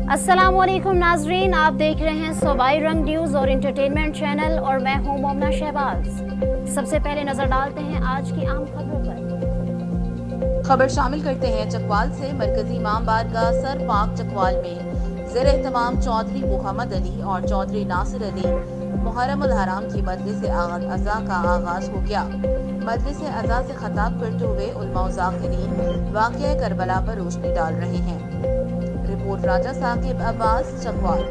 अस्सलामुअलैकुम नाजरीन, आप देख रहे हैं सूबाई रंग न्यूज़ और इंटरटेनमेंट चैनल और मैं हूं मोमना शहबाज। सबसे पहले नजर डालते हैं आज की आम खबरों पर। खबर शामिल करते हैं चकवाल से। मरकजी इमाम बारगाह सर पाक चकवाल में ज़ेर एहतमाम चौधरी मोहम्मद अली और चौधरी नासिर अली मुहर्रम उल हराम की मजलिस अज़ा का आगाज हो गया। मजलिस अज़ा से खिताब करते हुए उलमा व ज़ाकिरीन वाक़या करबला पर रोशनी डाल रहे हैं। रिपोर्ट राजा साकिब अब्बास, चकवाल।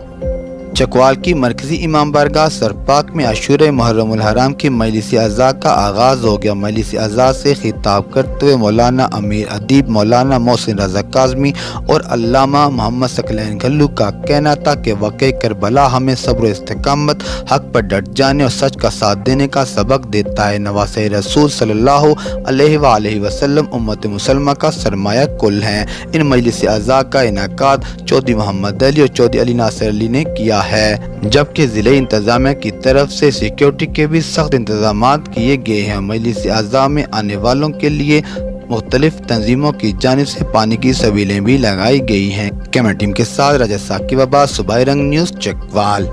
चकवाल की मरकजी इमाम बारगाह सरपाक में आशूरे मुहर्रम उल हराम की मजलिस अज़ा का आगाज़ हो गया। मजलिस अज़ा से खिताब करते हुए मौलाना अमीर अदीब मौलाना मोहसिन रज़ा काज़मी और अल्लामा मोहम्मद सकलैन घल्लू का कहना था कि वाक़या करबला हमें सब्र इस्तिक़ामत, हक़ पर डट जाने और सच का साथ देने का सबक देता है। नवासे रसूल सल्लल्लाहु अलैहि वसल्लम उम्मत मुसलमा का सरमाया कुल हैं। इन मजलिस अज़ा का इनेकाद चौधरी मोहम्मद अली और चौधरी अली नासिर अली ने किया है, जबकि ज़िले इंतज़ामिया की तरफ से सिक्योरिटी के भी सख्त इंतजामात किए गए हैं। मजलिस अज़ा में आने वालों के लिए मुख्तलिफ तंजीमों की जानिब से पानी की सबीलें भी लगाई गई हैं। कैमरा टीम के साथ राजा साकिब अब्बास, सूबाई रंग न्यूज़, चकवाल।